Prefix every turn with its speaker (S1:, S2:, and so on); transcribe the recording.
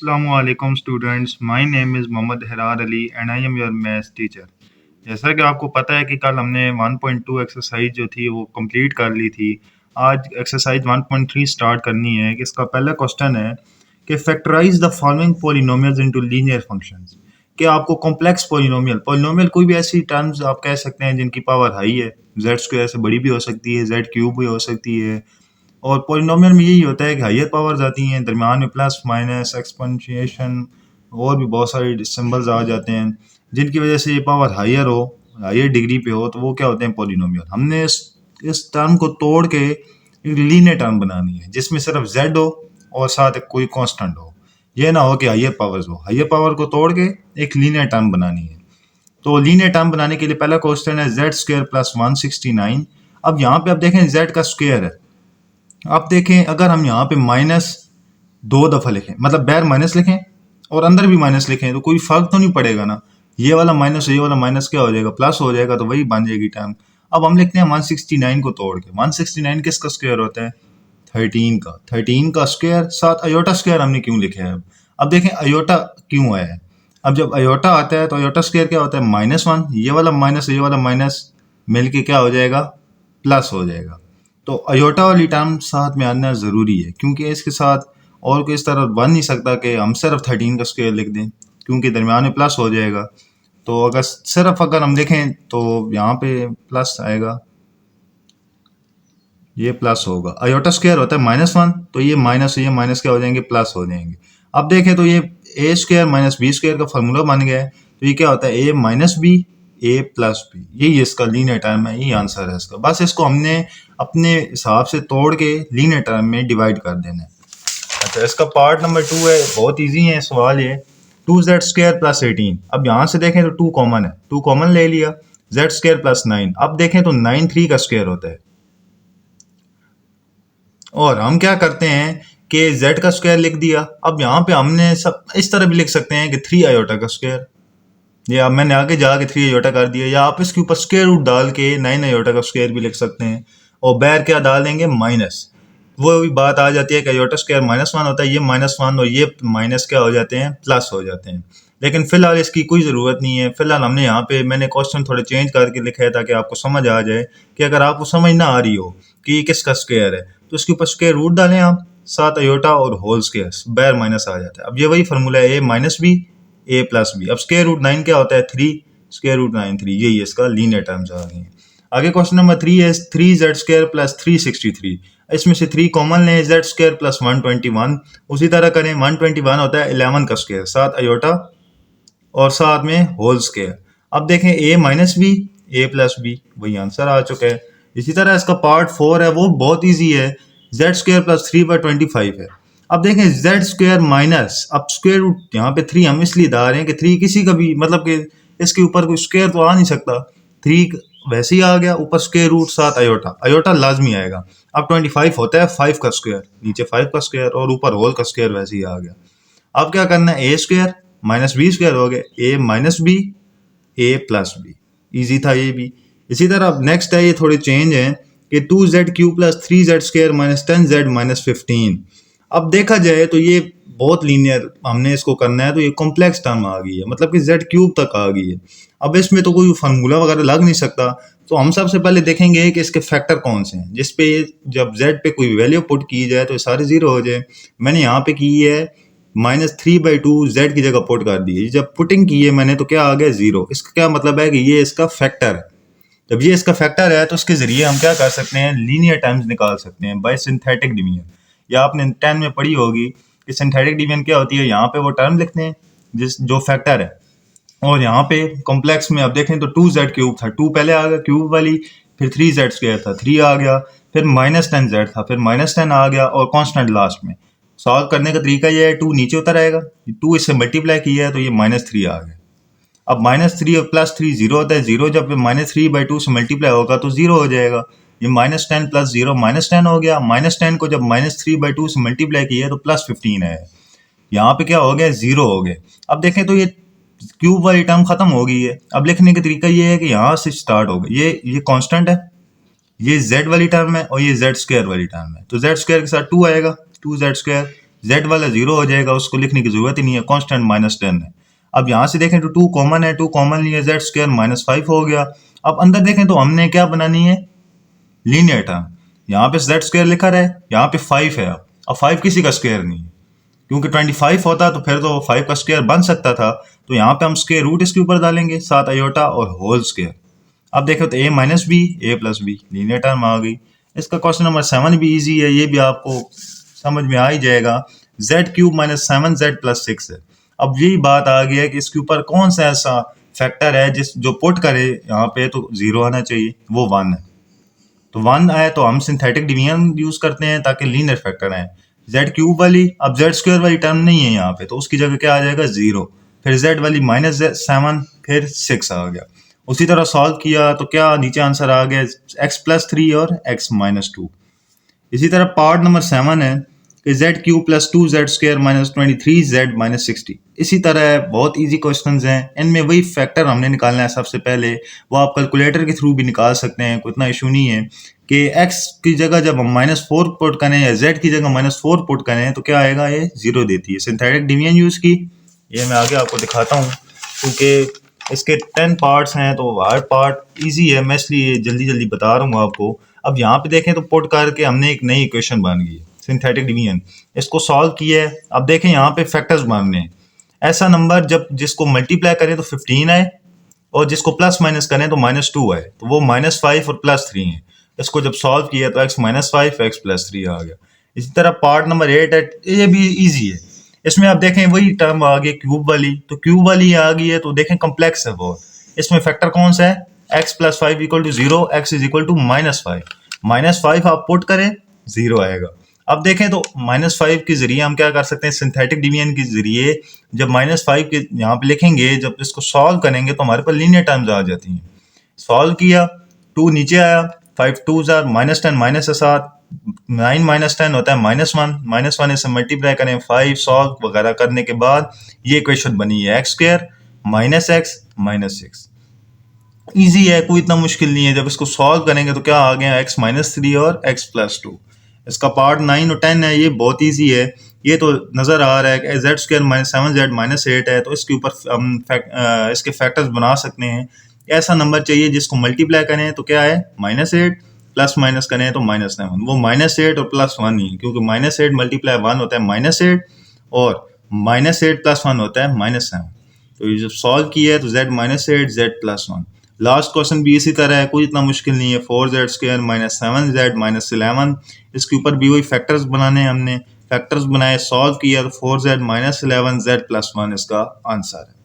S1: Assalamualaikum students, my name is Mohammad Herar Ali and I am your maths teacher। जैसा कि आपको पता है कि कल हमने 1.2 एक्सरसाइज जो थी वो कंप्लीट कर ली थी। आज एक्सरसाइज 1.3 स्टार्ट करनी है कि इसका पहला क्वेश्चन है कि factorise the following polynomials into linear functions. कि आपको कॉम्प्लेक्स पॉलिनोमियल कोई भी ऐसी टर्म्स आप कह सकते हैं जिनकी पावर हाई है, जेड स्क्वायर से बड़ी भी हो सकती है, जेड क्यूब भी हो सकती है। और पॉलिनोमियल में यही होता है कि हायर पावर्स आती हैं, दरमियान में प्लस माइनस एक्सपोनेंशिएशन और भी बहुत सारे सिंबल्स आ जाते हैं जिनकी वजह से ये पावर हायर हो, हायर डिग्री पे हो, तो वो क्या होते हैं पॉलिनोमियल। हमने इस टर्म को तोड़ के एक लीनियर टर्म बनानी है जिसमें सिर्फ जेड हो और साथ एक कोई कांस्टेंट हो। ये ना हो कि हायर पावर्स हो, हायर पावर को तोड़ के एक लीनियर टर्म बनानी है। तो लीनियर टर्म बनाने के लिए पहला क्वेश्चन है जेड स्क्वायर प्लस 169। अब यहाँ पे आप देखें जेड का स्क्वायर है। आप देखें अगर हम यहाँ पे माइनस 2 दफ़ा लिखें, मतलब बैर माइनस लिखें और अंदर भी माइनस लिखें, तो कोई फर्क तो नहीं पड़ेगा ना। ये वाला माइनस ये वाला माइनस क्या हो जाएगा, प्लस हो जाएगा, तो वही बन जाएगी टर्म। अब हम लिखते हैं 169 को तोड़ के। 169 किसका स्क्वायर होता है, 13 का। 13 का स्क्वायर साथ अयोटा स्क्वायर हमने क्यों लिखा है। अब देखें अयोटा क्यों आया है। अब जब अयोटा आता है तो अयोटा स्क्वायर क्या होता है, -1। ये वाला माइनस मिल के क्या हो जाएगा, प्लस हो जाएगा। तो अयोटा वाली टर्म साथ में आना ज़रूरी है क्योंकि इसके साथ और कोई इस तरह बन नहीं सकता कि हम सिर्फ 13 का स्क्वायर लिख दें, क्योंकि दरमियान में प्लस हो जाएगा। तो अगर हम देखें तो यहाँ पे प्लस आएगा, ये प्लस होगा। अयोटा स्क्वायर होता है -1, तो ये माइनस क्या हो जाएंगे, प्लस हो जाएंगे। अब देखें तो ये ए स्क्वायर माइनस बी स्क्वायर का फार्मूला बन गया है। तो ये क्या होता है, ए माइनस बी ए प्लस बी, यही इसका लीनियर टर्म है, यही आंसर है इसका। बस इसको हमने अपने हिसाब से तोड़ के लीनियर टर्म में डिवाइड कर देना है। अच्छा, इसका पार्ट नंबर 2 है, बहुत ईजी है सवाल ये। 2z square plus 18। अब यहाँ से देखें तो 2 कॉमन है, 2 कॉमन ले लिया। z square plus 9। अब देखें तो 9 3 का स्क्वायर होता है। और हम क्या करते हैं कि z का स्क्वायर लिख दिया। अब यहाँ पे हमने सब इस तरह भी लिख सकते हैं कि 3 आयोटा का स्क्वायर, या मैंने आगे जाके 3 आयोटा कर दिया, या आप इसके ऊपर स्क्वायर रूट डाल के 9 आयोटा का स्क्वायर भी लिख सकते हैं। और बैर क्या डाल देंगे, माइनस। वो भी बात आ जाती है कि आयोटा स्क्वायर -1 होता है, ये -1 और ये माइनस क्या हो जाते हैं, प्लस हो जाते हैं। लेकिन फिलहाल इसकी कोई ज़रूरत नहीं है। फिलहाल हमने यहाँ पे मैंने क्वेश्चन थोड़े चेंज करके लिखा है ताकि आपको समझ आ जाए कि अगर आपको समझ ना आ रही हो कि ये किसका स्क्वायर है तो इसके ऊपर स्क्वायर रूट डालें आप, साथ अयोटा और होल स्क्वायर, बैर माइनस आ जाता है। अब ये वही फार्मूला है, ए माइनस बी ए प्लस बी। अब स्क्वायर रूट 9 क्या होता है, 3, स्क्वायर रूट 9 3, यही इसका लीनियर टर्म्स आ गई हैं। आगे क्वेश्चन नंबर 3 है 3z स्क्वायर प्लस 363। इसमें से 3 कॉमन लें, z स्क्वायर प्लस 121। उसी तरह करें, 121 होता है 11 का स्क्वायर, साथ अयोटा और साथ में होल स्क्वायर। अब देखें a minus B A plus b, वही आंसर आ चुका है। इसी तरह इसका पार्ट 4 है, वो बहुत ईजी है। z स्क्वायर प्लस 3/25 है। अब देखें z स्क्वायर माइनस, अब स्क्वायर रूट यहाँ पे 3 हम इसलिए डाल रहे हैं कि 3 किसी का भी, मतलब कि इसके ऊपर कोई स्क्वायर तो आ नहीं सकता। 3 वैसे ही आ गया, ऊपर स्क्वायर रूट साथ अयोटा, अयोटा लाजमी आएगा। अब 25 होता है 5 का स्क्वायर, नीचे 5 का स्क्वायर और ऊपर होल का स्क्वायर वैसे ही आ गया। अब क्या करना है, ए स्क्वायर माइनस बी स्क्वायर हो गया, ए माइनस बी ए प्लस बी, ईजी था ये भी। इसी तरह अब नेक्स्ट है, ये थोड़े चेंज हैं कि 2z cube plus 3z square minus 10z minus 15। अब देखा जाए तो ये बहुत लीनियर हमने इसको करना है, तो ये कॉम्प्लेक्स टर्म आ गई है, मतलब कि z क्यूब तक आ गई है। अब इसमें तो कोई फार्मूला वगैरह लग नहीं सकता, तो हम सबसे पहले देखेंगे कि इसके फैक्टर कौन से हैं जिसपे जब z पे कोई वैल्यू पुट की जाए तो सारे जीरो हो जाए। मैंने यहाँ पे की है -3/2 z की जगह पुट कर दी है। जब पुटिंग की है मैंने तो क्या आ गया, 0। इसका क्या मतलब है कि ये इसका फैक्टर है। जब ये इसका फैक्टर है तो इसके जरिए हम क्या कर सकते हैं, लीनियर टर्म्स निकाल सकते हैं बाय सिंथेटिक डिवीजन। या आपने 10 में पढ़ी होगी कि सिंथेटिक डिवीजन क्या होती है। यहाँ पे वो टर्म लिखते हैं जो फैक्टर है, और यहाँ पे कॉम्प्लेक्स में अब देखें तो 2z क्यूब था, 2 पहले आ गया क्यूब वाली, फिर 3z स्क्वायर था, 3 आ गया, फिर -10z था, फिर -10 आ गया और कांस्टेंट लास्ट में। सॉल्व करने का तरीका ये है, 2 नीचे उतर आएगा, 2 इससे मल्टीप्लाई किया है तो ये -3 आ गया। अब -3 और +3 0 होता है, 0 जब -3/2 से मल्टीप्लाई होगा तो 0 हो जाएगा। ये -10 + 0 -10 हो गया। -10 को जब -3/2 से मल्टीप्लाई किया तो +15 है। यहाँ पे क्या हो गया, 0 हो गए। अब देखें तो ये क्यूब वाली टर्म खत्म हो गई है। अब लिखने का तरीका ये है कि यहाँ से स्टार्ट होगा, ये कांस्टेंट है, ये z वाली टर्म है और ये z स्क्वायर वाली टर्म है, तो z स्क्वायर के साथ 2 आएगा, 2z स्क्वायर। जेड वाला 0 हो जाएगा, उसको लिखने की जरूरत ही नहीं है, कांस्टेंट -10 है। अब यहाँ से देखें तो 2 कॉमन है, 2 कॉमन लिया, जेड स्क्वायर -5 हो गया। अब अंदर देखें तो हमने क्या बनानी है, लीनियर टर्म। यहाँ पे जेड स्क्वायर लिखा रहा है, यहाँ पे 5 है। अब 5 किसी का स्क्वायर नहीं है, क्योंकि 25 होता तो फिर तो 5 का स्क्वायर बन सकता था। तो यहाँ पे हम स्क्वायर रूट इसके ऊपर डालेंगे, 7 आयोटा और होल स्क्वायर। अब देखो तो a minus B, A plus B, linear term आ गई। इसका क्वेश्चन नंबर 7 भी इजी है, ये भी आपको समझ में आ ही जाएगा। z³ - 7z+6 है। अब यही बात आ गई है कि इसके ऊपर कौन सा ऐसा फैक्टर है जिस जो पुट करे यहाँ पे तो 0 आना चाहिए, वो 1 है। तो 1 आए तो हम सिंथेटिक डिवीजन यूज करते हैं ताकि लीनियर फैक्टर आए। z³ वाली, अब z स्क्वायर वाली टर्म नहीं है यहाँ पे, तो उसकी जगह क्या आ जाएगा, 0। फिर z वाली -7, फिर 6 आ गया। उसी तरह सॉल्व किया तो क्या नीचे आंसर आ गया, x+3 और x-2। इसी तरह पार्ट नंबर 7 है कि z³ + 2z² - 23z - 60। इसी तरह बहुत इजी क्वेश्चंस हैं, इनमें वही फैक्टर हमने निकालना है सबसे पहले। वो आप कैलकुलेटर के थ्रू भी निकाल सकते हैं, कोई इतना इशू नहीं है। कि x की जगह जब हम -4 पुट करें या z की जगह -4 पुट करें तो क्या आएगा, ये 0 देती है। सिंथेटिक डिवीजन यूज की, ये मैं आगे आपको दिखाता हूँ, क्योंकि इसके 10 पार्ट्स हैं तो हर पार्ट इजी है, मैं इसलिए जल्दी जल्दी बता रहा हूँ आपको। अब यहाँ पे देखें तो पुट करके हमने एक नई इक्वेशन बन गई है, सिंथेटिक डिवीजन। इसको सॉल्व किया है। अब देखें यहाँ पे फैक्टर्स बनने हैं। ऐसा नंबर जब जिसको मल्टीप्लाई करें तो 15 आए और जिसको प्लस माइनस करें तो -2 आए, तो वो -5 और +3 है। इसको जब सॉल्व किया तो x-5 x+3 आ गया। इसी तरह पार्ट नंबर 8 है, ये भी इजी है। इसमें आप देखें वही टर्म आ गई क्यूब वाली, तो क्यूब वाली आ गई है तो देखें कॉम्प्लेक्स है बहुत। इसमें फैक्टर कौन सा है, x+5 = 0, x = -5 आप पुट करें 0 आएगा। अब देखें तो -5 के जरिए हम क्या कर सकते हैं, सिंथेटिक डिवीजन के जरिए जब -5 के यहाँ पे लिखेंगे, जब इसको सॉल्व करेंगे तो हमारे पास लीनियर टर्म्स आ जाती हैं। सॉल्व किया, 2 नीचे आया, 5 2s are -10 -7, 9 - 10 होता है -1, -1 से मल्टीप्लाई करें 5, सॉल्व वगैरह करने के बाद ये इक्वेशन बनी है x² - x - 6। इजी है, कोई इतना मुश्किल नहीं है। जब इसको सॉल्व करेंगे तो क्या आ गया, x-3 और x+2। इसका पार्ट 9 और 10 है, ये बहुत इजी है। ये तो नज़र आ रहा है कि z² - 7z - 8 है, तो इसके ऊपर हम इसके फैक्टर्स बना सकते हैं। ऐसा नंबर चाहिए जिसको मल्टीप्लाई करें तो क्या है, -8, प्लस माइनस करें तो -7। वो -8 और +1 ही, क्योंकि -8 × 1 होता है -8 और -8 + 1 होता है -7। तो ये जब सॉल्व किया है तो z-8 z+1। लास्ट क्वेश्चन भी इसी तरह है, कोई इतना मुश्किल नहीं है। 4z² - 7z - 11, इसके ऊपर भी वही फैक्टर्स बनाने हैं हमने। फैक्टर्स बनाए, सॉल्व किया तो 4z - 11 z+1 इसका आंसर है।